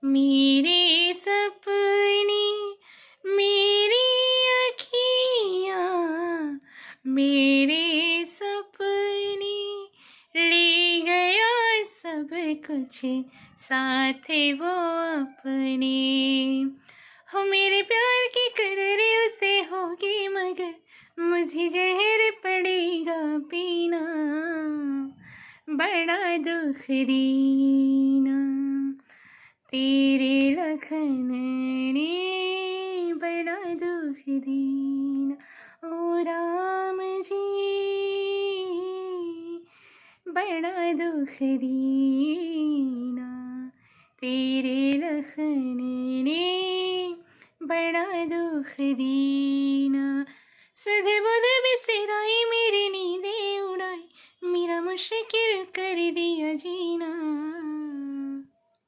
मेरे सपने मेरी अखियाँ, मेरे सपने ले गया सब कुछ साथ वो अपने। हो मेरे प्यार की कदर उसे होगी मगर मुझे जहर पड़ेगा पीना, बड़ा दुख दीना तेरे लखन ने, बड़ा दुख दीना ओ राम जी, बड़ा दुख दीना तेरे लखन ने, बड़ा दुख दीना। सुध बुध बिसराई मेरी नींदें उड़ाई, मेरा मुश्किल कर दिया